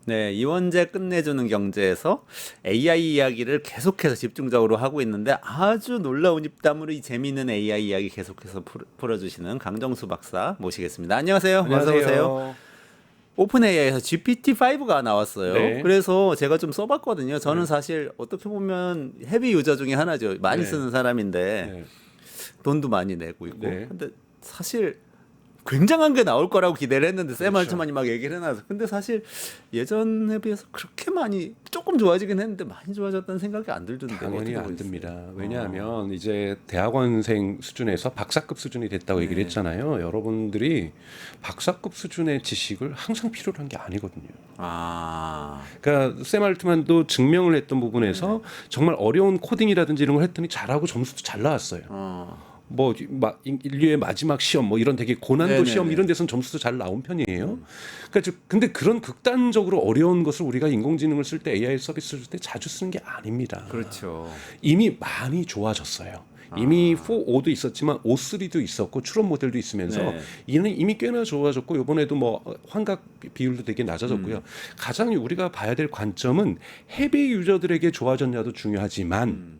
네, 이원재 끝내주는 경제에서 AI 이야기를 계속해서 집중적으로 하고 있는데 아주 놀라운 입담으로 이 재미있는 AI 이야기 계속해서 풀어주시는 강정수 박사 모시겠습니다. 안녕하세요. 어서 오세요. 안녕하세요. 오픈 AI에서 GPT-5가 나왔어요. 네. 그래서 제가 좀 써봤거든요. 저는 사실 어떻게 보면 헤비 유저 중에 하나죠. 많이 네. 쓰는 사람인데 네. 돈도 많이 내고 있고. 네. 근데 사실 굉장한 게 나올 거라고 기대를 했는데 샘 그렇죠. 알트만이 막 얘기를 해놔서 근데 사실 예전에 비해서 그렇게 많이 조금 좋아지긴 했는데 많이 좋아졌다는 생각이 안 들던데 당연히 어떻게 안 보셨어요? 듭니다. 왜냐하면 이제 대학원생 수준에서 박사급 수준이 됐다고 얘기를 했잖아요. 여러분들이 박사급 수준의 지식을 항상 필요로 한 게 아니거든요. 아, 그러니까 샘 알트만도 증명을 했던 부분에서 정말 어려운 코딩이라든지 이런 걸 했더니 잘하고 점수도 잘 나왔어요. 뭐 인류의 마지막 시험 뭐 이런 되게 고난도 네네네. 시험 이런 데서는 점수도 잘 나온 편이에요. 그러니까 근데 그런 극단적으로 어려운 것을 우리가 인공지능을 쓸 때 AI 서비스를 쓸 때 자주 쓰는 게 아닙니다. 그렇죠. 이미 많이 좋아졌어요. 이미 4.5도 있었지만 5.3도 있었고 추론 모델도 있으면서 네. 이는 이미 꽤나 좋아졌고 이번에도 뭐 환각 비율도 되게 낮아졌고요. 가장 우리가 봐야 될 관점은 헤비 유저들에게 좋아졌냐도 중요하지만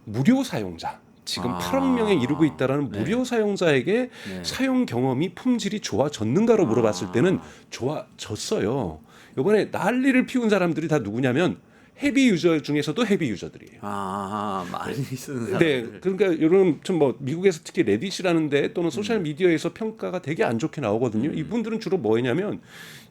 무료 사용자 지금 8억 명에 이르고 있다라는 무료 사용자에게 사용 경험이 품질이 좋아졌는가로 물어봤을 때는 좋아졌어요. 이번에 난리를 피운 사람들이 다 누구냐면 헤비 유저 중에서도 헤비 유저들이에요. 많이 쓰는 사람. 네, 그러니까 이런 좀 뭐 미국에서 특히 레딧이라는데 또는 소셜 미디어에서 평가가 되게 안 좋게 나오거든요. 이분들은 주로 뭐냐면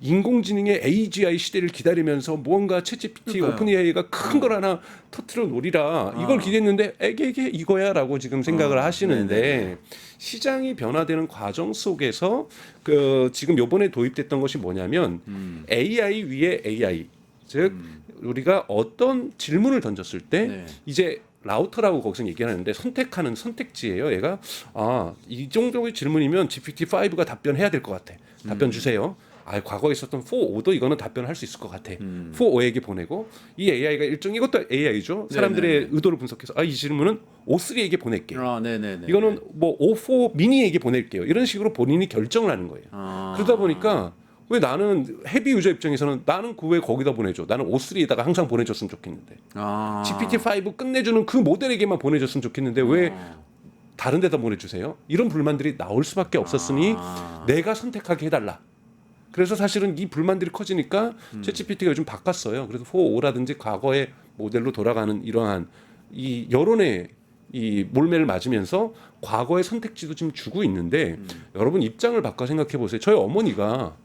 인공지능의 AGI 시대를 기다리면서 뭔가 챗GPT, 오픈 AI가 큰 걸 하나 터트려 놓으리라 이걸 기대했는데 에게 이거야라고 지금 생각을 하시는데 시장이 변화되는 과정 속에서 그 지금 요번에 도입됐던 것이 뭐냐면 AI 위에 AI 즉 우리가 어떤 질문을 던졌을 때 이제 라우터라고 거기서 얘기하는데 선택하는 선택지예요. 얘가 이 정도의 질문이면 GPT-5가 답변해야 될 것 같아. 답변 주세요. 과거에 있었던 4.5도 이거는 답변할 수 있을 것 같아. 4.5에게 보내고 이 AI가 이것도 AI죠. 사람들의 의도를 분석해서 이 질문은 5.3에게 보낼게. 네네네. 이거는 뭐 5.4 미니에게 보낼게요. 이런 식으로 본인이 결정을 하는 거예요. 그러다 보니까 왜 나는 헤비 유저 입장에서는 나는 그 왜 거기다 보내줘. 나는 O3에다가 항상 보내줬으면 좋겠는데. GPT-5 끝내주는 그 모델에게만 보내줬으면 좋겠는데 왜 다른 데다 보내주세요? 이런 불만들이 나올 수밖에 없었으니 내가 선택하게 해달라. 그래서 사실은 이 불만들이 커지니까 챗GPT가 요즘 바꿨어요. 그래서 4.5라든지 과거의 모델로 돌아가는 이러한 이 여론의 이 몰매를 맞으면서 과거의 선택지도 지금 주고 있는데 여러분 입장을 바꿔 생각해 보세요. 저희 어머니가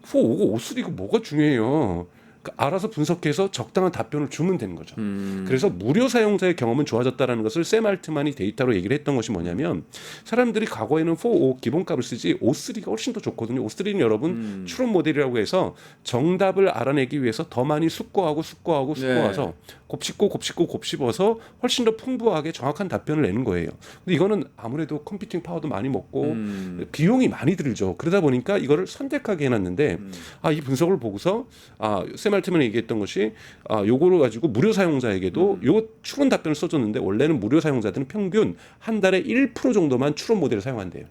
4.5고 5.3고 뭐가 중요해요. 그러니까 알아서 분석해서 적당한 답변을 주면 되는 거죠. 그래서 무료 사용자의 경험은 좋아졌다는 것을 샘 알트만이 데이터로 얘기를 했던 것이 뭐냐면 사람들이 과거에는 4.5 기본값을 쓰지 5.3가 훨씬 더 좋거든요. 5.3는 여러분 추론 모델이라고 해서 정답을 알아내기 위해서 더 많이 숙고해서 곱씹어서 훨씬 더 풍부하게 정확한 답변을 내는 거예요. 근데 이거는 아무래도 컴퓨팅 파워도 많이 먹고 비용이 많이 들죠. 그러다 보니까 이거를 선택하게 해놨는데 이 분석을 보고서 샘 알트만이 얘기했던 것이 요거를 가지고 무료 사용자에게도 요 추론 답변을 써줬는데 원래는 무료 사용자들은 평균 한 달에 1% 정도만 추론 모델을 사용한대요.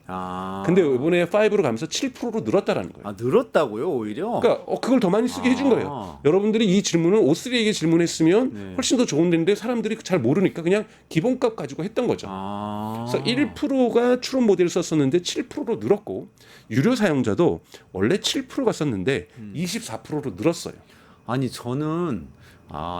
근데 이번에 5로 가면서 7%로 늘었다라는 거예요. 늘었다고요 오히려? 그러니까 그걸 더 많이 쓰게 해준 거예요. 여러분들이 이 질문을 O3에게 질문했으면 훨씬 더 좋은데 사람들이 잘 모르니까 그냥 기본값 가지고 했던 거죠. 그래서 1%가 추론 모델을 썼었는데 7%로 늘었고 유료 사용자도 원래 7%가 썼는데 24%로 늘었어요. 아니 저는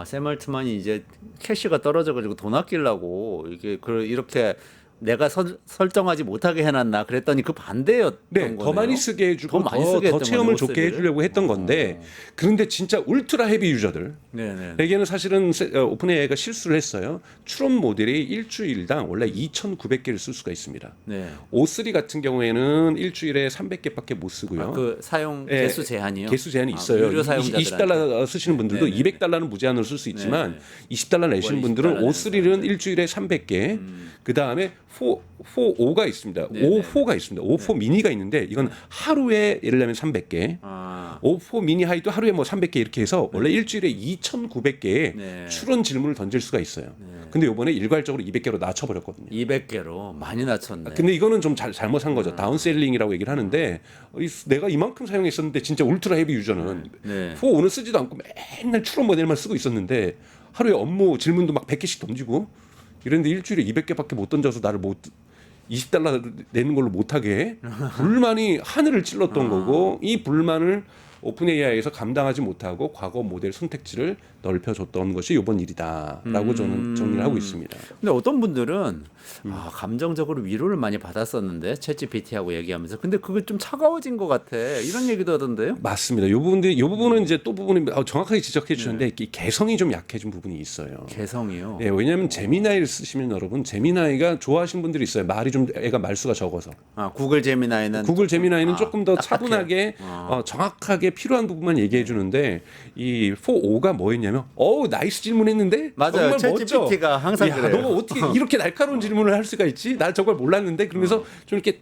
샘 알트만이 이제 캐시가 떨어져가지고 돈 아끼려고 이렇게 내가 설정하지 못하게 해놨나 그랬더니 그 반대였던 거네요. 더 많이 쓰게 해주고 더 체험을 좋게 해주려고 했던 건데 그런데 진짜 울트라 헤비 유저들에게는 사실은 오픈 AI가 실수를 했어요. 추론 모델이 일주일당 원래 2,900개를 쓸 수가 있습니다. O3 같은 경우에는 일주일에 300개밖에 못 쓰고요. 그 사용 개수 제한이요? 개수 제한이 있어요. 유료 사용자들한테. 20달러 쓰시는 분들도 200달러는 무제한으로 쓸 수 있지만 20달러 내시는 분들은 O3는 일주일에 300개 그 다음에 4.5가 있습니다. 네네. 5.4가 있습니다. 5.4 미니가 있는데 이건 하루에 예를 들면 300개. 5.4 미니 하이도 하루에 뭐 300개 이렇게 해서 원래 일주일에 2,900개의 네. 추론 질문을 던질 수가 있어요. 근데 이번에 일괄적으로 200개로 낮춰버렸거든요. 200개로 많이 낮췄네. 근데 이거는 좀 잘못한 거죠. 다운셀링이라고 얘기를 하는데 내가 이만큼 사용했었는데 진짜 울트라 헤비 유저는 네. 4.5는 쓰지도 않고 맨날 추론 모델만 쓰고 있었는데 하루에 업무 질문도 막 100개씩 던지고 이랬는데 일주일에 200개밖에 못 던져서 나를 못 20달러 내는 걸로 못하게 해? 불만이 하늘을 찔렀던 거고 이 불만을 오픈 AI에서 감당하지 못하고 과거 모델 선택지를 넓혀줬던 것이 이번 일이다라고 저는 정리를 하고 있습니다. 근데 어떤 분들은 감정적으로 위로를 많이 받았었는데 챗GPT하고 얘기하면서 근데 그게 좀 차가워진 것 같아 이런 얘기도 하던데요. 맞습니다. 이 부분은 이제 또 부분이 정확하게 지적해 주셨는데 이 개성이 좀 약해진 부분이 있어요. 개성이요. 네, 왜냐하면 제미나이를 쓰시면 여러분 제미나이가 좋아하시는 분들이 있어요. 말이 좀 애가 말수가 적어서. 구글 제미나이는 구글 제미나이는 조금 더 딱딱해요. 차분하게 정확하게 필요한 부분만 얘기해 주는데 이 4.5가 뭐였냐면 나이스 질문했는데 맞아요. 정말 멋져. 챗GPT가 항상 야, 그래요. 너 어떻게 이렇게 날카로운 질문을 할 수가 있지? 나 저걸 몰랐는데 그러면서 좀 이렇게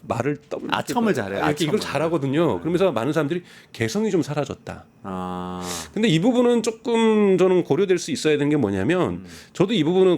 말을 아첨을 잘해요. 이렇게 이걸 아첨을. 잘하거든요. 그러면서 많은 사람들이 개성이 좀 사라졌다. 아, 근데 이 부분은 조금 저는 고려될 수 있어야 되는 게 뭐냐면 저도 이 부분은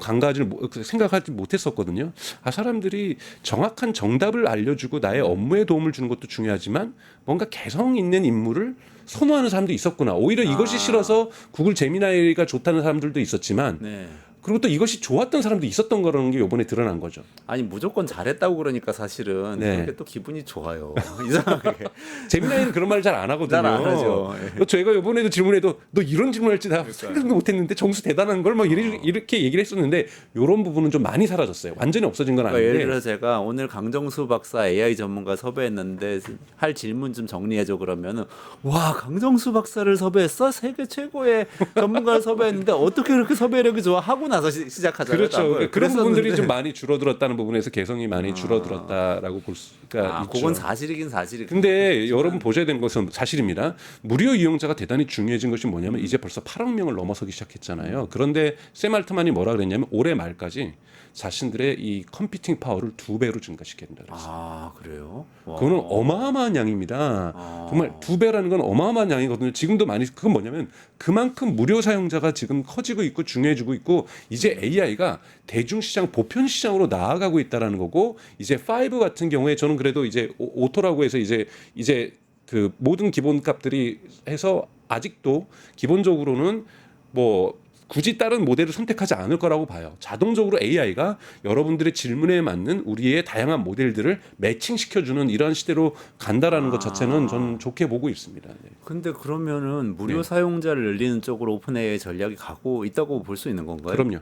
생각하지 못했었거든요. 사람들이 정확한 정답을 알려주고 나의 업무에 도움을 주는 것도 중요하지만 뭔가 개성 있는 인물을 선호하는 사람도 있었구나. 오히려 이것이 싫어서 구글 제미나이가 좋다는 사람들도 있었지만 네. 그리고 또 이것이 좋았던 사람도 있었던 거라는 게 이번에 드러난 거죠. 아니 무조건 잘했다고 그러니까 사실은 네. 그게 또 기분이 좋아요. 이상하게. 제미나이는 그런 말 잘 안 하거든요. 잘 안 하죠. 제가 이번에도 질문해도 너 이런 질문할지 나 생각도 못했는데 점수 대단한 걸 막 이렇게 얘기를 했었는데 이런 부분은 좀 많이 사라졌어요. 완전히 없어진 건 아닌데. 그러니까 예를 들어 제가 오늘 강정수 박사 AI 전문가 섭외했는데 할 질문 좀 정리해줘 그러면은 와 강정수 박사를 섭외했어? 세계 최고의 전문가를 섭외했는데 어떻게 그렇게 섭외력이 좋아? 하고 나서 시작하잖아요. 그렇죠. 그런 부분들이 좀 많이 줄어들었다는 부분에서 개성이 많이 줄어들었다라고 볼 수가 있죠. 그건 사실이긴 사실이고. 근데 여러분 보셔야 되는 것은 사실입니다. 무료 이용자가 대단히 중요해진 것이 뭐냐면 이제 벌써 8억 명을 넘어서기 시작했잖아요. 그런데 샘 알트만이 뭐라 그랬냐면 올해 말까지 자신들의 이 컴퓨팅 파워를 2배로 증가시킨다 그랬어요. 그래요? 와. 그거는 어마어마한 양입니다. 정말 2배라는 건 어마어마한 양이거든요. 지금도 많이 그건 뭐냐면 그만큼 무료 사용자가 지금 커지고 있고 중요해지고 있고 이제 AI가 대중시장 보편 시장으로 나아가고 있다라는 거고 이제 5 같은 경우에 저는 그래도 이제 오토라고 해서 이제 그 모든 기본값들이 해서 아직도 기본적으로는 뭐 굳이 다른 모델을 선택하지 않을 거라고 봐요. 자동적으로 AI가 여러분들의 질문에 맞는 우리의 다양한 모델들을 매칭시켜주는 이러한 시대로 간다라는 것 자체는 저는 좋게 보고 있습니다. 네. 근데 그러면은 무료 사용자를 늘리는 쪽으로 오픈 AI 전략이 가고 있다고 볼 수 있는 건가요? 그럼요.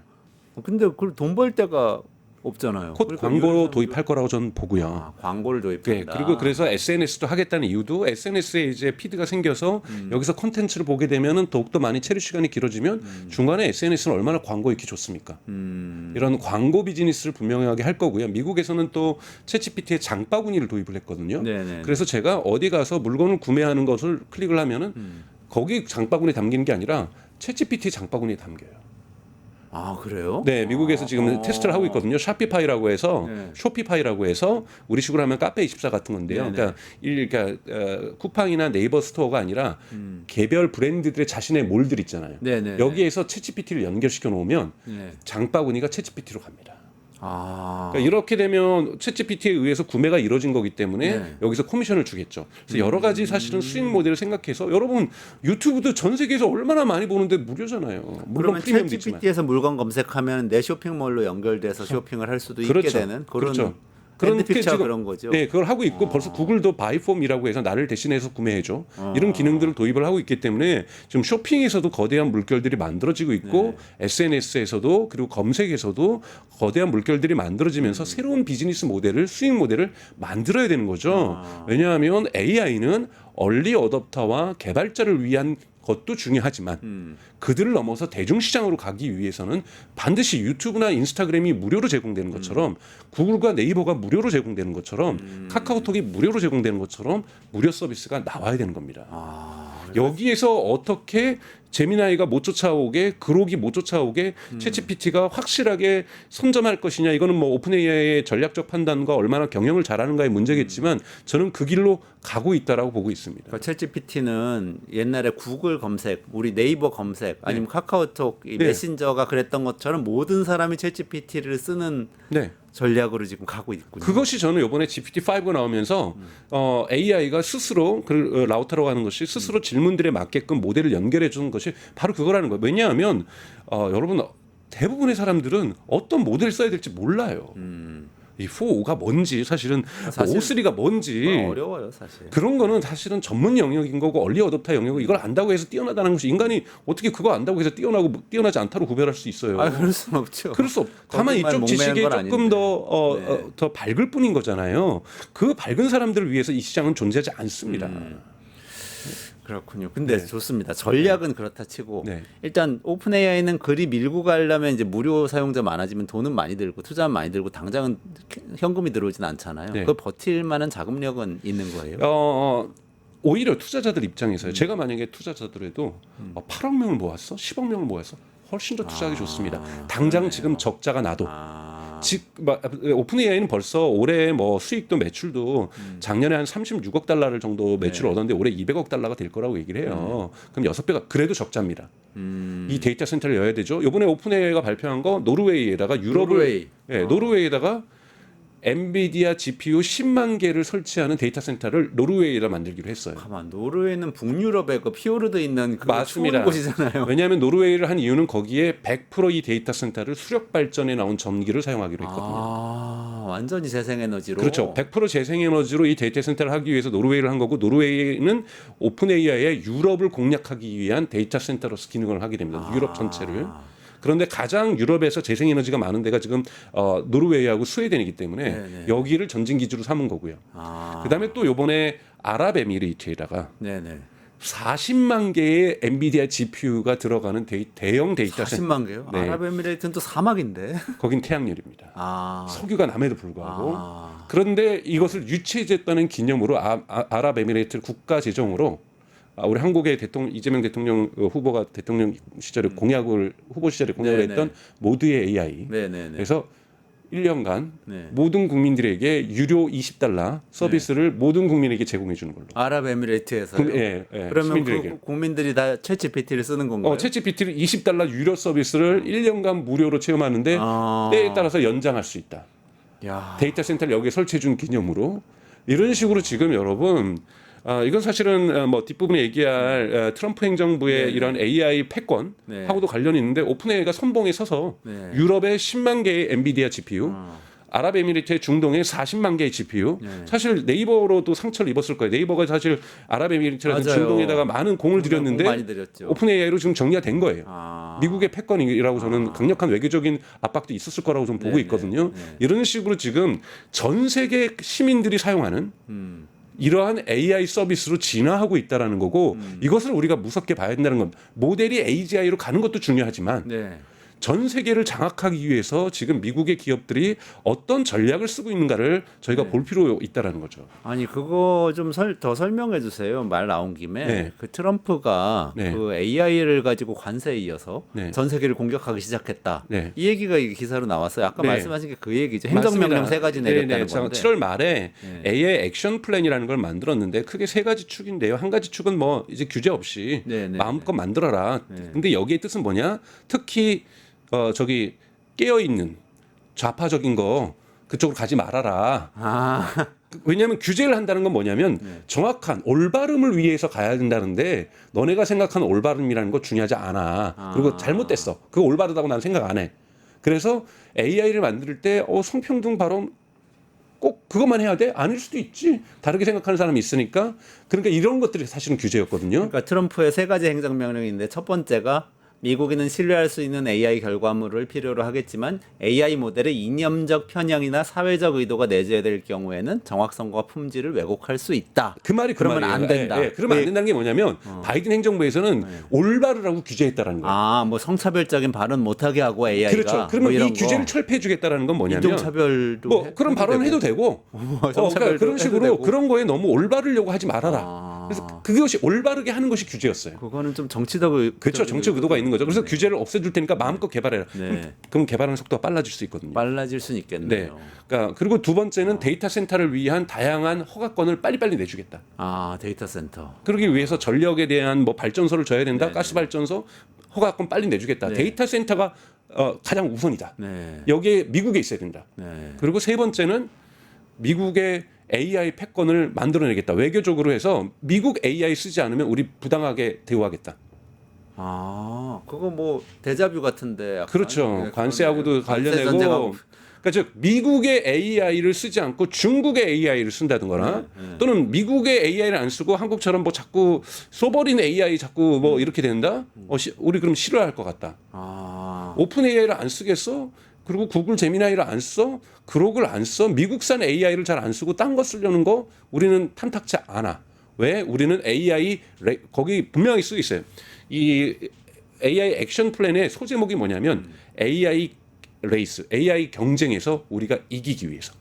근데 그걸 돈 벌 데가 없잖아요. 곧 그러니까 광고 도입할 거라고 저는 보고요. 광고를 네, 도입한다. 그리고 그래서 SNS도 하겠다는 이유도 SNS에 이제 피드가 생겨서 여기서 콘텐츠를 보게 되면은 더욱더 많이 체류 시간이 길어지면 중간에 SNS는 얼마나 광고 있기 좋습니까? 이런 광고 비즈니스를 분명하게 할 거고요. 미국에서는 또 챗GPT의 장바구니를 도입을 했거든요. 네네. 그래서 제가 어디 가서 물건을 구매하는 것을 클릭을 하면은 거기 장바구니에 담기는 게 아니라 챗GPT 장바구니에 담겨요. 그래요? 네, 미국에서 지금 테스트를 하고 있거든요. 샤피파이라고 해서 네. 쇼피파이라고 해서 우리 식으로 하면 카페24 같은 건데요. 네네. 그러니까 쿠팡이나 네이버 스토어가 아니라 개별 브랜드들의 자신의 몰들 있잖아요. 네네. 여기에서 챗GPT를 연결시켜 놓으면 네. 장바구니가 챗GPT로 갑니다. 아. 그러니까 이렇게 되면 챗GPT에 의해서 구매가 이루어진 거기 때문에 네. 여기서 커미션을 주겠죠. 그래서 여러 가지 사실은 수익 모델을 생각해서 여러분 유튜브도 전 세계에서 얼마나 많이 보는데 무료잖아요. 물론 그러면 프리미엄도 있지만. 챗GPT에서 물건 검색하면 내 쇼핑몰로 연결돼서 쇼핑을 할 수도 그렇죠. 있게 되는 그런 그렇죠. 밴드 게 픽처 지금- 그런 거죠. 네, 그걸 하고 있고 벌써 구글도 바이폼이라고 해서 나를 대신해서 구매해줘 이런 기능들을 도입을 하고 있기 때문에 지금 쇼핑에서도 거대한 물결들이 만들어지고 있고 SNS에서도 그리고 검색에서도 거대한 물결들이 만들어지면서 새로운 비즈니스 모델을 수익 모델을 만들어야 되는 거죠. 왜냐하면 AI는 얼리 어댑터와 개발자를 위한 것도 중요하지만 그들을 넘어서 대중시장으로 가기 위해서는 반드시 유튜브나 인스타그램이 무료로 제공되는 것처럼 구글과 네이버가 무료로 제공되는 것처럼 카카오톡이 무료로 제공되는 것처럼 무료 서비스가 나와야 되는 겁니다. 여기에서 어떻게 제미나이가 못 쫓아오게, 그록이 못 쫓아오게 챗GPT가 확실하게 선점할 것이냐, 이거는 뭐 오픈 AI의 전략적 판단과 얼마나 경영을 잘하는가의 문제겠지만 저는 그 길로 가고 있다라고 보고 있습니다. 그러니까 챗GPT는 옛날에 구글 검색, 우리 네이버 검색, 아니면 카카오톡 이 메신저가 그랬던 것처럼 모든 사람이 챗GPT를 쓰는 네. 전략으로 지금 가고 있군요. 그것이 저는 이번에 GPT-5가 나오면서 AI가 스스로 라우터라고 하는 것이 스스로 질문들에 맞게끔 모델을 연결해 주는 것이 바로 그거라는 거예요. 왜냐하면 여러분 대부분의 사람들은 어떤 모델을 써야 될지 몰라요. 이 4.5가 뭔지 사실은 사실 5.3가 뭔지 어려워요, 사실. 그런 거는 사실은 전문 영역인 거고 얼리 어댑터 영역이고 이걸 안다고 해서 뛰어나다는 것이 인간이 어떻게 그거 안다고 해서 뛰어나지 않다로 구별할 수 있어요. 그럴 수는 없죠. 그럴 수 없. 다만 거기만 이쪽 목매는 지식에 건 조금 아닌데. 더 밝을 뿐인 거잖아요. 그 밝은 사람들을 위해서 이 시장은 존재하지 않습니다. 그렇군요. 근데 좋습니다. 전략은 그렇다 치고 네. 일단 오픈 AI는 그리 밀고 가려면 이제 무료 사용자 많아지면 돈은 많이 들고 투자는 많이 들고 당장은 현금이 들어오진 않잖아요. 네. 그 버틸 만한 자금력은 있는 거예요. 오히려 투자자들 입장에서요. 제가 만약에 투자자들에도 8억 명을 모았어, 10억 명을 모았어, 훨씬 더 투자하기 좋습니다. 당장 지금 적자가 나도. 오픈 AI는 벌써 올해 뭐 수익도 매출도 작년에 한 36억 달러를 정도 매출을 얻었는데 올해 200억 달러가 될 거라고 얘기를 해요. 그럼 6배가 그래도 적자입니다. 이 데이터 센터를 여야 되죠. 이번에 오픈 AI가 발표한 거 노르웨이에다가 유럽을 노르웨이에다가 엔비디아 GPU 10만 개를 설치하는 데이터 센터를 노르웨이에다 만들기로 했어요. 가만, 노르웨이는 북유럽에 그 피오르드 있는 그 맞습니다. 추운 곳이잖아요. 왜냐하면 노르웨이를 한 이유는 거기에 100% 이 데이터 센터를 수력 발전에 나온 전기를 사용하기로 했거든요. 완전히 재생에너지로. 그렇죠. 100% 재생에너지로 이 데이터 센터를 하기 위해서 노르웨이를 한 거고 노르웨이는 오픈 AI의 유럽을 공략하기 위한 데이터 센터로서 기능을 하게 됩니다. 유럽 전체를. 그런데 가장 유럽에서 재생에너지가 많은 데가 지금 노르웨이하고 스웨덴이기 때문에 네네. 여기를 전진 기지로 삼은 거고요. 그다음에 또 이번에 아랍에미리트에다가 40만 개의 엔비디아 GPU가 들어가는 대형 데이터 센터. 40만 개요? 네. 아랍에미레이트는 또 사막인데. 거긴 태양열입니다. 석유가 남에도 불구하고. 그런데 이것을 유치했다는 기념으로 아랍에미레이트 국가 재정으로 우리 한국의 이재명 대통령 후보가 대통령 시절에 후보 시절에 공약을 했던 모두의 AI. 그래서 1년간 모든 국민들에게 유료 20달러 서비스를 모든 국민에게 제공해 주는 걸로. 아랍에미레이트에서요? 그러면 시민들에게. 그 국민들이 다 챗GPT를 쓰는 건가요? 챗GPT를 20달러 유료 서비스를 1년간 무료로 체험하는데 때에 따라서 연장할 수 있다. 데이터 센터를 여기에 설치해 준 기념으로. 이런 식으로 지금 여러분 이건 사실은 뭐 뒷부분에 얘기할 트럼프 행정부의 이런 AI 패권하고도 관련이 있는데 오픈 AI가 선봉에 서서 유럽의 10만 개의 엔비디아 GPU, 아랍에미리트의 중동의 40만 개의 GPU. 사실 네이버로도 상처를 입었을 거예요. 네이버가 사실 아랍에미리트라든 중동에다가 많은 공을 들였는데 오픈 AI로 지금 정리가 된 거예요. 미국의 패권이라고 저는 강력한 외교적인 압박도 있었을 거라고 좀 보고 있거든요. 이런 식으로 지금 전 세계 시민들이 사용하는 이러한 AI 서비스로 진화하고 있다라는 거고 이것을 우리가 무섭게 봐야 된다는 건 모델이 AGI로 가는 것도 중요하지만 전 세계를 장악하기 위해서 지금 미국의 기업들이 어떤 전략을 쓰고 있는가를 저희가 볼 필요 있다라는 거죠. 아니 그거 좀 더 설명해 주세요. 말 나온 김에 그 트럼프가 그 AI를 가지고 관세에 이어서 전 세계를 공격하기 시작했다. 이 얘기가 기사로 나왔어요. 아까 말씀하신 게 그 얘기죠. 행정명령 3가지 내렸다는 건데. 7월 말에 AI 액션 플랜이라는 걸 만들었는데 크게 3가지 축인데요. 한 가지 축은 뭐 이제 규제 없이 마음껏 만들어라. 근데 여기에 뜻은 뭐냐? 특히 저기 깨어 있는 좌파적인 거 그쪽으로 가지 말아라. 왜냐하면 규제를 한다는 건 뭐냐면 정확한 올바름을 위해서 가야 된다는데 너네가 생각하는 올바름이라는 거 중요하지 않아. 그리고 잘못됐어. 그거 올바르다고 나는 생각 안 해. 그래서 AI를 만들 때 성평등 발언 꼭 그것만 해야 돼? 아닐 수도 있지. 다르게 생각하는 사람이 있으니까. 그러니까 이런 것들이 사실은 규제였거든요. 그러니까 트럼프의 3가지 행정명령인데 첫 번째가 미국인은 신뢰할 수 있는 AI 결과물을 필요로 하겠지만 AI 모델의 이념적 편향이나 사회적 의도가 내재될 경우에는 정확성과 품질을 왜곡할 수 있다. 그 말이 그러면 안 된다. 그러면 안 된다는 게 뭐냐면 바이든 행정부에서는 올바르라고 규제했다라는 거예요. 뭐 성차별적인 발언 못하게 하고 AI가. 그렇죠. 그러면 이 규제를 철폐해주겠다라는 건 뭐냐면 인종차별도 그런 발언을 해도 되고 그러니까 그런 식으로 그런 거에 너무 올바르려고 하지 말아라. 그래서 그것이 올바르게 하는 것이 규제였어요. 그거는 좀 정치적 그렇죠. 정치적 의도가 있는 거죠. 그래서 네. 규제를 없애줄 테니까 마음껏 개발해라. 네. 그럼 개발하는 속도가 빨라질 수 있거든요. 빨라질 수는 있겠네요. 네. 그러니까 그리고 두 번째는 데이터 센터를 위한 다양한 허가권을 빨리빨리 내주겠다. 아, 데이터 센터. 그러기 위해서 전력에 대한 뭐 발전소를 줘야 된다. 가스 발전소 허가권 빨리 내주겠다. 네. 데이터 센터가 가장 우선이다. 네. 여기에 미국에 있어야 된다. 네. 그리고 세 번째는 미국의 AI 패권을 만들어내겠다. 외교적으로 해서 미국 AI 쓰지 않으면 우리 부당하게 대우하겠다. 아, 그거 뭐 데자뷰 같은데. 약간. 그렇죠. 네, 관세하고도 관세 관련되고. 전쟁하고. 그러니까 즉 미국의 AI를 쓰지 않고 중국의 AI를 쓴다든거나 또는 미국의 AI를 안 쓰고 한국처럼 뭐 자꾸 소버린 AI 자꾸 뭐 이렇게 된다. 우리 그럼 싫어할 것 같다. 아, 오픈 AI를 안 쓰겠어? 그리고 구글 제미나이를 안 써? 그록을 안 써? 미국산 AI를 잘 안 쓰고 딴 거 쓰려는 거 우리는 탐탁치 않아. 왜? 우리는 AI 거기 분명히 쓰여 있어요. 이 AI 액션 플랜의 소제목이 뭐냐면 AI 레이스, AI 경쟁에서 우리가 이기기 위해서.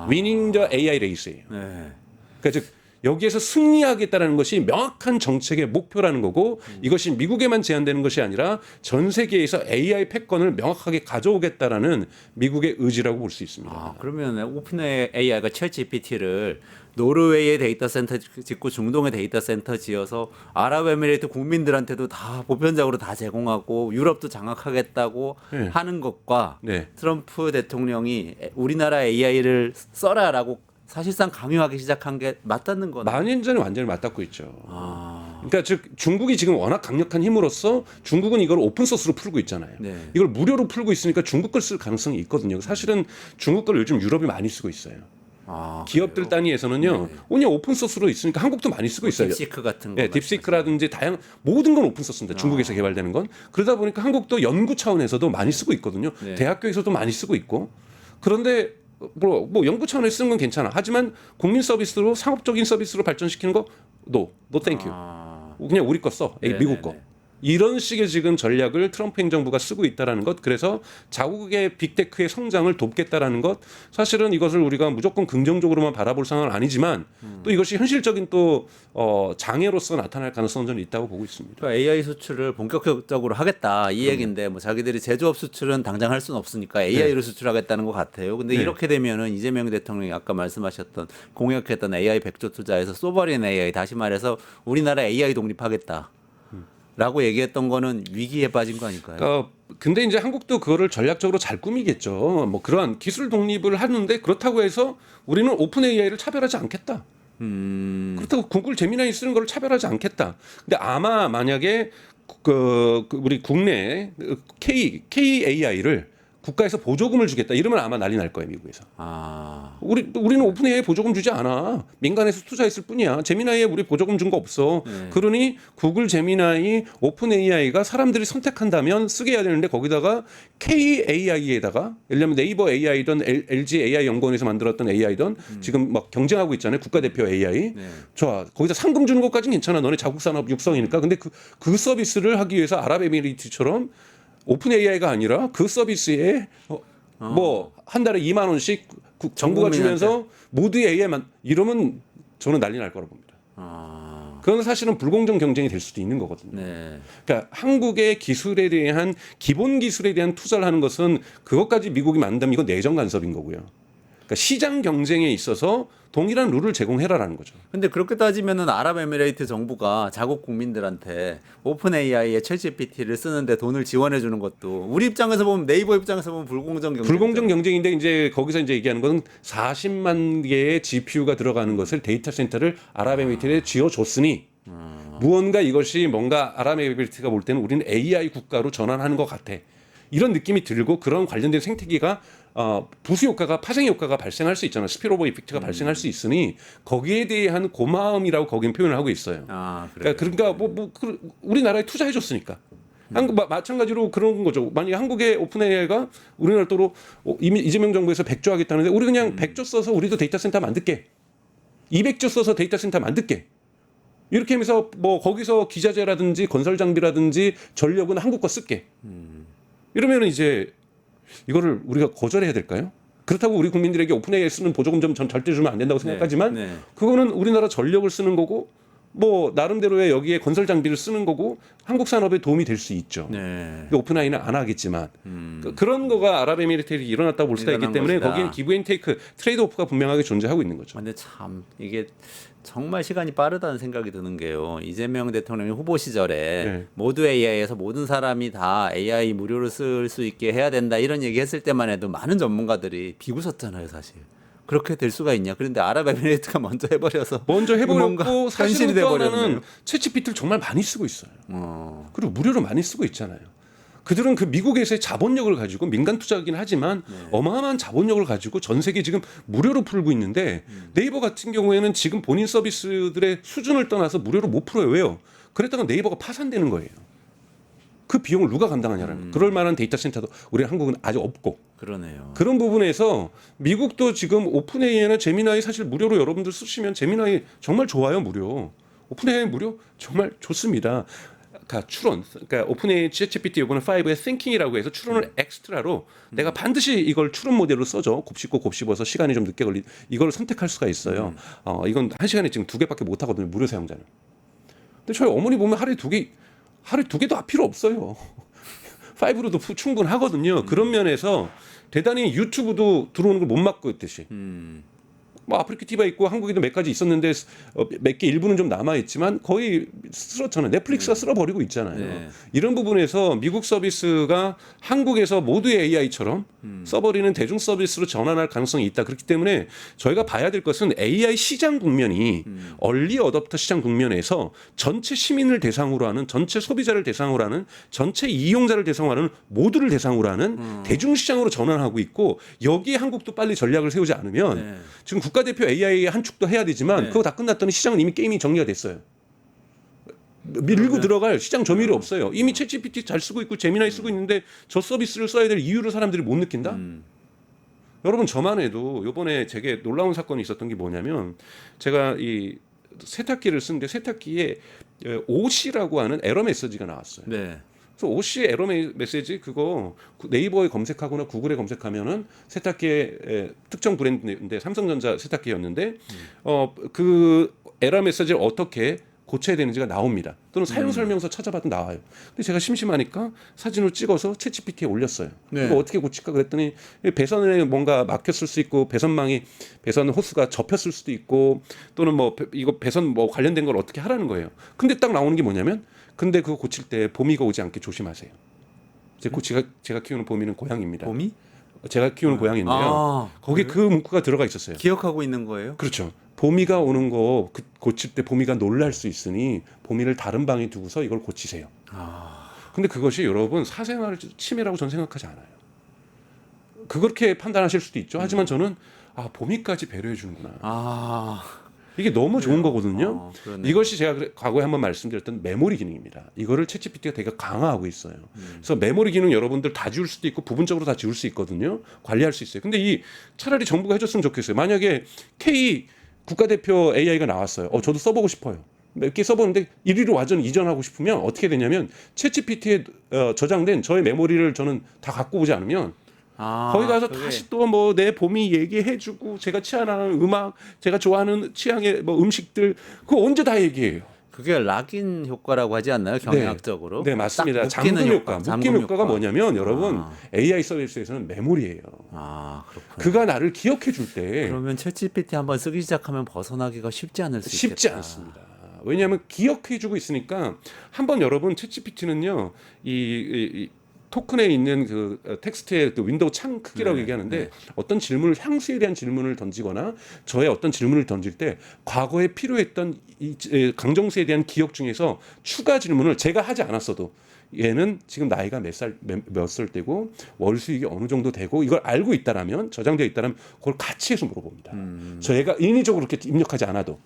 Winning the AI race예요. 네. 그러니까 즉 여기에서 승리하겠다라는 것이 명확한 정책의 목표라는 거고 이것이 미국에만 제한되는 것이 아니라 전 세계에서 AI 패권을 명확하게 가져오겠다라는 미국의 의지라고 볼 수 있습니다. 아, 그러면 오픈 AI가 챗 GPT를 노르웨이의 데이터 센터 짓고 중동의 데이터 센터 지어서 아랍에미레이트 국민들한테도 다 보편적으로 다 제공하고 유럽도 장악하겠다고 네. 하는 것과 네. 트럼프 대통령이 우리나라 AI를 써라라고 사실상 강요하기 시작한 게 맞닿는 거네. 만연전에 완전히 맞닿고 있죠. 아, 그러니까 즉 중국이 지금 워낙 강력한 힘으로서 중국은 이걸 오픈 소스로 풀고 있잖아요. 네. 이걸 무료로 풀고 있으니까 중국 걸 쓸 가능성이 있거든요. 사실은 중국 걸 요즘 유럽이 많이 쓰고 있어요. 아, 기업들 그래요? 단위에서는요. 그냥 오픈 소스로 있으니까 한국도 많이 쓰고 있어요. 딥시크 같은 거. 네, 딥시크라든지 다양 모든 건 오픈 소스입니다. 중국에서 개발되는 건. 그러다 보니까 한국도 연구 차원에서도 많이 쓰고 있거든요. 네. 대학교에서도 많이 쓰고 있고. 그런데 뭐 연구 차원에서 쓰는 건 괜찮아. 하지만 국민 서비스로 상업적인 서비스로 발전시키는 거 no 땡큐. 아, 그냥 우리 거 써. 네, 미국 네, 거. 네. 이런 식의 지금 전략을 트럼프 행정부가 쓰고 있다라는 것. 그래서 자국의 빅테크의 성장을 돕겠다라는 것. 사실은 이것을 우리가 무조건 긍정적으로만 바라볼 상황은 아니지만 또 이것이 현실적인 또 장애로서 나타날 가능성은 저는 있다고 보고 있습니다. 그러니까 AI 수출을 본격적으로 하겠다 이 얘기인데 뭐 자기들이 제조업 수출은 당장 할 수는 없으니까 AI로 수출하겠다는 것 같아요. 근데 네. 이렇게 되면은 이재명 대통령이 아까 말씀하셨던 공약했던 AI 100조 투자해서 소버린 AI 다시 말해서 우리나라 AI 독립하겠다. 라고 얘기했던 거는 위기에 빠진 거 아닐까요? 그러니까 근데 이제 한국도 그거를 전략적으로 잘 꾸미겠죠. 뭐 그러한 기술 독립을 하는데 그렇다고 해서 우리는 오픈 AI를 차별하지 않겠다. 그렇다고 구글 제미나이 쓰는 걸 차별하지 않겠다. 근데 아마 만약에 그 우리 국내 KAI를 국가에서 보조금을 주겠다 이러면 아마 난리 날 거예요 미국에서. 아, 우리는 오픈 AI 보조금 주지 않아. 민간에서 투자했을 뿐이야. 제미나이에 우리 보조금 준 거 없어. 그러니 구글 제미나이 오픈 AI가 사람들이 선택한다면 쓰게 해야 되는데 거기다가 KAI에다가 예를 들면 네이버 AI든 LG AI 연구원에서 만들었던 AI든 지금 막 경쟁하고 있잖아요. 국가대표 AI. 네. 좋아. 거기다 상금 주는 것까지는 괜찮아. 너네 자국 산업 육성이니까. 근데 그 서비스를 하기 위해서 아랍에미리트처럼 오픈 AI가 아니라 그 서비스에 뭐 한 달에 2만 원씩 정부가 주면서 모두의 AI만 이러면 저는 난리 날 거라고 봅니다. 아, 그건 사실은 불공정 경쟁이 될 수도 있는 거거든요. 네. 그러니까 한국의 기술에 대한 기본 기술에 대한 투자를 하는 것은 그것까지 미국이 만든다면 이건 내정 간섭인 거고요. 그러니까 시장 경쟁에 있어서 동일한 룰을 제공해라라는 거죠. 근데 그렇게 따지면은 아랍에미레이트 정부가 자국 국민들한테 오픈 AI의 챗 GPT를 쓰는데 돈을 지원해 주는 것도 우리 입장에서 보면 네이버 입장에서 보면 불공정 경쟁. 불공정 경쟁인데 이제 거기서 이제 얘기하는 것은 40만 개의 GPU가 들어가는 것을 데이터 센터를 아랍에미리트에 쥐어줬으니 무언가 이것이 뭔가 아랍에미리트가 볼 때는 우리는 AI 국가로 전환하는 것 같아. 이런 느낌이 들고 그런 관련된 생태계가 부수 효과가 파생 효과가 발생할 수 있잖아요. 스피로버 이펙트가 발생할 수 있으니 거기에 대한 고마움이라고 거긴 표현을 하고 있어요. 아, 그래요. 그러니까 우리나라에 투자해 줬으니까. 한국 마찬가지로 그런 거죠. 만약 한국의 오픈 AI가 우리나라 또로 이미 이재명 정부에서 100조 하겠다는데 우리 그냥 100조 써서 우리도 데이터 센터 만들게. 200조 써서 데이터 센터 만들게. 이렇게 하면서 뭐 거기서 기자재라든지 건설 장비라든지 전력은 한국 거 쓸게. 이러면 이제 이거를 우리가 거절해야 될까요? 그렇다고 우리 국민들에게 오픈 AI 쓰는 보조금 좀 전 절대 주면 안 된다고 생각하지만 네. 그거는 우리나라 전력을 쓰는 거고 뭐 나름대로의 여기에 건설 장비를 쓰는 거고 한국 산업에 도움이 될 수 있죠. 네. 근데 오픈AI는 안 하겠지만 그런 거가 아랍에미리트에 일어났다고 볼 수가 있기 일어난 때문에 것이다. 거기는 기브 앤 테이크 트레이드 오프가 분명하게 존재하고 있는 거죠. 근데 참 이게 정말 시간이 빠르다는 생각이 드는 게요. 이재명 대통령이 후보 시절에 네. 모두 AI에서 모든 사람이 다 AI 무료로 쓸 수 있게 해야 된다 이런 얘기했을 때만 해도 많은 전문가들이 비웃었잖아요, 사실. 그렇게 될 수가 있냐? 그런데 아랍에미레이트가 먼저 해버려서 먼저 뭔가 해버렸고 현실이 사실은 또 돼버렸네요. 하나는 챗GPT를 정말 많이 쓰고 있어요. 그리고 무료로 많이 쓰고 있잖아요. 그들은 그 미국에서의 자본력을 가지고 민간 투자이긴 하지만 어마어마한 자본력을 가지고 전 세계 지금 무료로 풀고 있는데 네이버 같은 경우에는 지금 본인 서비스들의 수준을 떠나서 무료로 못 풀어요. 왜요? 그랬다가 네이버가 파산되는 거예요. 그 비용을 누가 감당하냐는 그럴 만한 데이터 센터도 우리 한국은 아직 없고 그러네요. 그런 부분에서 미국도 지금 오픈AI나 제미나이 사실 무료로 여러분들 쓰시면 제미나이 정말 좋아요. 무료. 오픈AI 무료 정말 좋습니다. 그러니까 추론, 그러니까 오픈AI ChatGPT 이거는 5의 thinking이라고 해서 추론을 엑스트라로 내가 반드시 이걸 추론 모델로 써줘. 곱씹고 곱씹어서 시간이 좀 늦게 걸리. 이걸 선택할 수가 있어요. 이건 한 시간에 지금 2개밖에 못 하거든요. 무료 사용자는. 근데 저희 어머니 보면 하루에 2개도 필요 없어요. 5로도 충분하거든요. 그런 면에서 대단히 유튜브도 들어오는 걸 못 막고 있듯이. 뭐 아프리카 TV가 있고 한국에도 몇 가지 있었는데 몇 개 일부는 좀 남아 있지만 거의 쓸었잖아요. 넷플릭스가 쓸어버리고 있잖아요. 네. 이런 부분에서 미국 서비스가 한국에서 모두의 AI처럼 써버리는 대중 서비스로 전환할 가능성이 있다. 그렇기 때문에 저희가 봐야 될 것은 AI 시장 국면이 얼리 어댑터 시장 국면에서 전체 시민을 대상으로 하는 전체 소비자를 대상으로 하는 전체 이용자를 대상으로 하는 모두를 대상으로 하는 대중 시장으로 전환하고 있고 여기에 한국도 빨리 전략을 세우지 않으면 네. 지금 국가대표 AI 한 축도 해야 되지만 네. 그거 다 끝났더니 시장은 이미 게임이 정리가 됐어요. 밀고 들어갈 시장 점유율이 없어요. 이미 챗GPT 잘 쓰고 있고 제미나이 쓰고 있는데 저 서비스를 써야 될 이유를 사람들이 못 느낀다? 여러분 저만 해도 이번에 제게 놀라운 사건이 있었던 게 뭐냐면 제가 이 세탁기를 쓰는데 세탁기에 OC라고 하는 에러 메시지가 나왔어요. 네. 그래서 OC 에러 메시지 그거 네이버에 검색하거나 구글에 검색하면은 세탁기의 특정 브랜드인데 삼성전자 세탁기였는데 그 에러 메시지를 어떻게 고쳐야 되는지가 나옵니다. 또는 사용 설명서 찾아봐도 나와요. 근데 제가 심심하니까 사진을 찍어서 챗GPT에 올렸어요. 네. 이거 어떻게 고칠까 그랬더니 배선에 뭔가 막혔을 수 있고 배선 호스가 접혔을 수도 있고 또는 뭐 이거 배선 뭐 관련된 걸 어떻게 하라는 거예요. 근데 딱 나오는 게 뭐냐면 근데 그거 고칠 때 봄이가 오지 않게 조심하세요. 제가 키우는 봄이는 고양이입니다. 봄이? 제가 키우는 고양이인데요. 거기 그 문구가 들어가 있었어요. 기억하고 있는 거예요? 그렇죠. 봄이가 오는 거 고칠 때 봄이가 놀랄 수 있으니 봄이를 다른 방에 두고서 이걸 고치세요. 근데 그것이 여러분 사생활 침해라고 저는 생각하지 않아요. 그렇게 판단하실 수도 있죠. 하지만 저는 봄이까지 배려해 주는구나. 이게 너무 좋은 거거든요. 그러네요. 이것이 제가 과거에 한번 말씀드렸던 메모리 기능입니다. 이거를 챗GPT가 되게 강화하고 있어요. 그래서 메모리 기능 여러분들 다 지울 수도 있고 부분적으로 다 지울 수 있거든요. 관리할 수 있어요. 근데 이 차라리 정부가 해줬으면 좋겠어요. 만약에 K 국가대표 AI가 나왔어요. 저도 써보고 싶어요. 몇 개 써보는데 1위로 완전 이전하고 싶으면 어떻게 되냐면 챗GPT에 저장된 저의 메모리를 저는 다 갖고 오지 않으면 거기 가서 다시 또 뭐 내 봄이 얘기해주고 제가 취하는 음악, 제가 좋아하는 취향의 뭐 음식들 그거 언제 다 얘기해요. 그게 락인 효과라고 하지 않나요? 경영학적으로? 네 맞습니다. 딱 잠금 묶이는 효과. 묶임 효과가 뭐냐면 여러분 AI 서비스에서는 메모리예요. 그렇군요. 그가 나를 기억해 줄 때 그러면 챗GPT 한번 쓰기 시작하면 벗어나기가 쉽지 않을 수 있겠다. 쉽지 않습니다. 왜냐하면 기억해 주고 있으니까 한번 여러분 챗GPT는요 이 토큰에 있는 그 텍스트의 그 윈도우 창 크기라고 얘기하는데 어떤 질문을 향수에 대한 질문을 던지거나 저의 어떤 질문을 던질 때 과거에 필요했던 이 강정수에 대한 기억 중에서 추가 질문을 제가 하지 않았어도 얘는 지금 나이가 몇 살 때고 월 수익이 어느 정도 되고 이걸 알고 있다라면 저장되어 있다라면 그걸 같이 해서 물어봅니다. 저희가 인위적으로 그렇게 입력하지 않아도.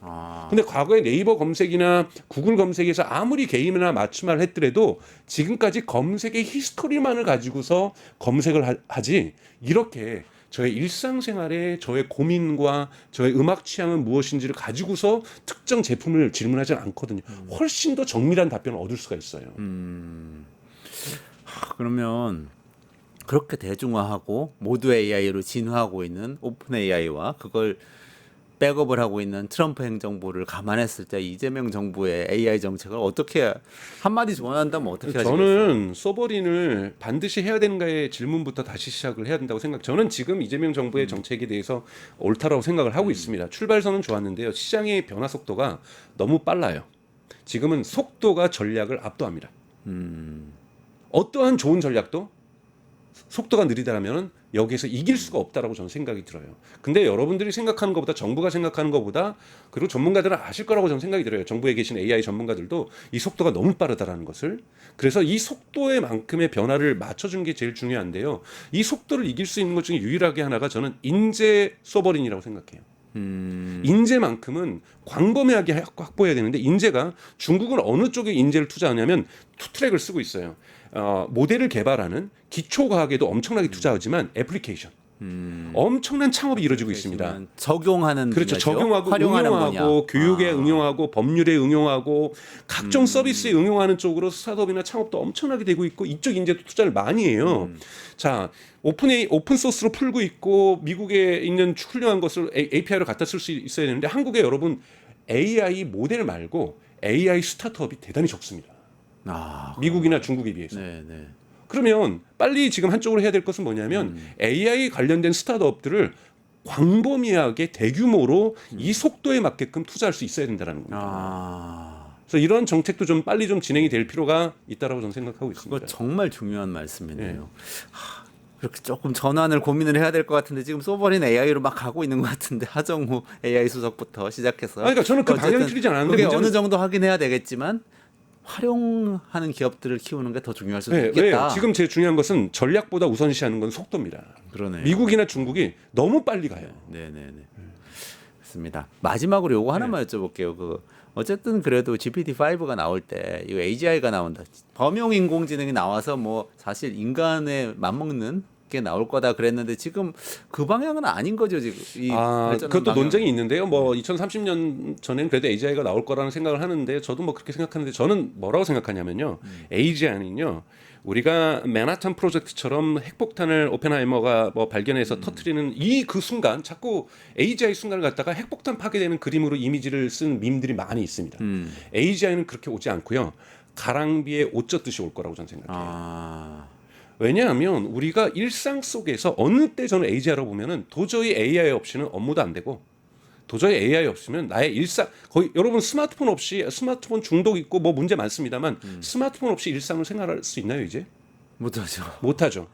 근데 과거에 네이버 검색이나 구글 검색에서 아무리 게임이나 맞춤을 했더라도 지금까지 검색의 히스토리만을 가지고서 검색을 하지 이렇게 저의 일상생활에 저의 고민과 저의 음악 취향은 무엇인지를 가지고서 특정 제품을 질문하지 않거든요. 훨씬 더 정밀한 답변을 얻을 수가 있어요. 그러면 그렇게 대중화하고 모두 AI로 진화하고 있는 오픈 AI와 그걸 백업을 하고 있는 트럼프 행정부를 감안했을 때 이재명 정부의 AI 정책을 어떻게 한마디 조언한다면 어떻게 하시겠어요? 저는 서버린을 반드시 해야 되는가의 질문부터 다시 시작을 해야 된다고 저는 지금 이재명 정부의 정책에 대해서 옳다라고 생각을 하고 있습니다. 출발선은 좋았는데요. 시장의 변화 속도가 너무 빨라요. 지금은 속도가 전략을 압도합니다. 어떠한 좋은 전략도 속도가 느리다라면 여기에서 이길 수가 없다라고 저는 생각이 들어요. 근데 여러분들이 생각하는 것보다 정부가 생각하는 것보다 그리고 전문가들은 아실 거라고 저는 생각이 들어요. 정부에 계신 AI 전문가들도 이 속도가 너무 빠르다라는 것을. 그래서 이 속도에 만큼의 변화를 맞춰준 게 제일 중요한데요. 이 속도를 이길 수 있는 것 중에 유일하게 하나가 저는 인재 서버린이라고 생각해요. 인재만큼은 광범위하게 확보해야 되는데 인재가 중국은 어느 쪽에 인재를 투자하냐면 투트랙을 쓰고 있어요. 모델을 개발하는 기초과학에도 엄청나게 투자하지만 애플리케이션 엄청난 창업이 이루어지고 있습니다. 적용하는 그렇죠. 분야죠? 적용하고 활용하는 응용하고 분야. 교육에 응용하고 법률에 응용하고 각종 서비스에 응용하는 쪽으로 스타트업이나 창업도 엄청나게 되고 있고 이쪽 인재도 투자를 많이 해요. 자, 오픈 소스로 풀고 있고 미국에 있는 훌륭한 것을 API로 갖다 쓸 수 있어야 되는데 한국에 여러분 AI 모델 말고 AI 스타트업이 대단히 적습니다. 미국이나 중국에 비해서. 네, 네. 그러면 빨리 지금 한쪽으로 해야 될 것은 뭐냐면 AI 관련된 스타트업들을 광범위하게 대규모로 이 속도에 맞게끔 투자할 수 있어야 된다는 겁니다. 그래서 이런 정책도 좀 빨리 좀 진행이 될 필요가 있다라고 저는 생각하고 있습니다. 그거 정말 중요한 말씀이네요. 그렇게 조금 전환을 고민을 해야 될 것 같은데 지금 소버린 AI로 막 가고 있는 것 같은데 하정우 AI 수석부터 시작해서. 그러니까 저는 그 방향이 틀리지 않았는데 그게 어느 정도 하긴 해야 되겠지만 활용하는 기업들을 키우는 게 더 중요할 수도 있겠다. 왜? 지금 제일 중요한 것은 전략보다 우선시하는 건 속도입니다. 그러네요. 미국이나 중국이 너무 빨리 가요. 네네네. 그렇습니다. 마지막으로 요거 하나만 여쭤볼게요. 어쨌든 그래도 GPT-5가 나올 때 이 AGI가 나온다. 범용 인공지능이 나와서 뭐 사실 인간에 맞먹는 게 나올 거다 그랬는데 지금 그 방향은 아닌 거죠 지금. 그것도 방향은. 논쟁이 있는데요. 뭐 2030년 전에는 그래도 AGI가 나올 거라는 생각을 하는데 저도 뭐 그렇게 생각하는데 저는 뭐라고 생각하냐면요. AGI는요. 우리가 맨하탄 프로젝트처럼 핵폭탄을 오펜하이머가 뭐 발견해서 터트리는 그 순간 자꾸 AGI 순간을 갖다가 핵폭탄 파괴되는 그림으로 이미지를 쓴 밈들이 많이 있습니다. AGI는 그렇게 오지 않고요. 가랑비에 옷 젖듯이 올 거라고 저는 생각해요. 왜냐하면 우리가 일상 속에서 어느 때 저는 AGI라고 보면은 도저히 AI 없이는 업무도 안 되고 도저히 AI 없으면 나의 일상 거의 여러분 스마트폰 없이 스마트폰 중독 있고 뭐 문제 많습니다만 스마트폰 없이 일상을 생활할 수 있나요 이제? 못하죠. 못하죠.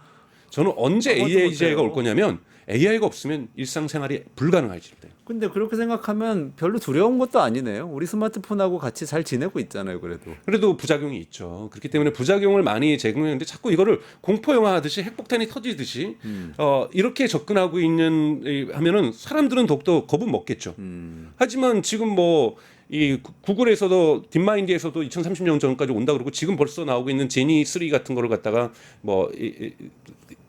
저는 언제 AI가 올 거냐면 AI가 없으면 일상생활이 불가능해질 때. 근데 그렇게 생각하면 별로 두려운 것도 아니네요. 우리 스마트폰하고 같이 잘 지내고 있잖아요, 그래도. 그래도 부작용이 있죠. 그렇기 때문에 부작용을 많이 제공했는데 자꾸 이거를 공포 영화 하듯이 핵폭탄이 터지듯이 이렇게 접근하고 있는 하면은 사람들은 더욱더 겁은 먹겠죠. 하지만 지금 뭐 이 구글에서도 딥마인드에서도 2030년 전까지 온다 그러고 지금 벌써 나오고 있는 제니 3 같은 거를 갖다가 뭐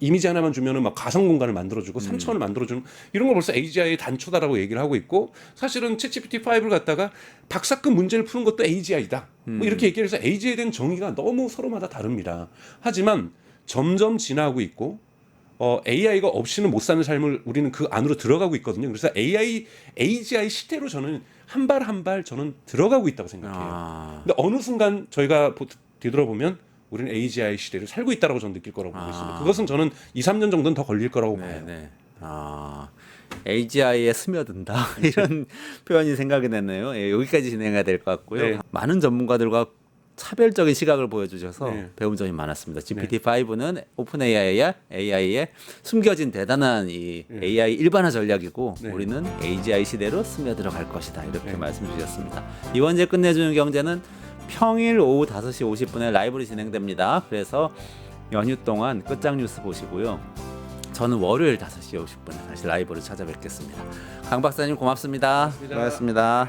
이미지 하나만 주면은 막 가상 공간을 만들어주고 3차원을 만들어주는 이런 거 벌써 AGI의 단초다라고 얘기를 하고 있고 사실은 챗GPT-5를 갖다가 박사급 문제를 푸는 것도 AGI다. 뭐 이렇게 얘기를 해서 AGI에 대한 정의가 너무 서로마다 다릅니다. 하지만 점점 진화하고 있고 AI가 없이는 못 사는 삶을 우리는 그 안으로 들어가고 있거든요. 그래서 AGI 시대로 저는 한 발 한 발 저는 들어가고 있다고 생각해요. 근데 어느 순간 저희가 뒤돌아보면 우리는 AGI 시대를 살고 있다라고 저는 느낄 거라고 보고 있습니다. 그것은 저는 2, 3년 정도는 더 걸릴 거라고 봐요. 네. AGI에 스며든다 이런 표현이 생각이 났네요. 예, 여기까지 진행해야 될 것 같고요. 네. 많은 전문가들과 차별적인 시각을 보여주셔서 네. 배운 점이 많았습니다. GPT-5는 오픈 AI의 숨겨진 대단한 이 AI 일반화 전략이고 우리는 AGI 시대로 스며들어갈 것이다 이렇게 말씀 주셨습니다. 이번 주에 끝내주는 경제는 평일 오후 5시 50분에 라이브로 진행됩니다. 그래서 연휴 동안 끝장 뉴스 보시고요. 저는 월요일 5시 50분에 다시 라이브로 찾아뵙겠습니다. 강 박사님 고맙습니다. 고맙습니다.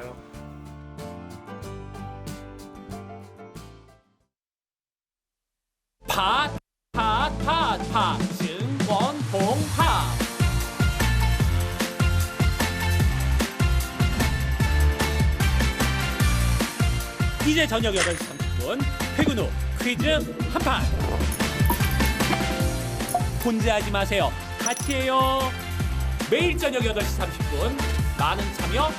파 증권봉파 이제 저녁 8시 30분 퇴근 후 퀴즈 한판 혼자 하지 마세요 같이 해요 매일 저녁 8시 30분 많은 참여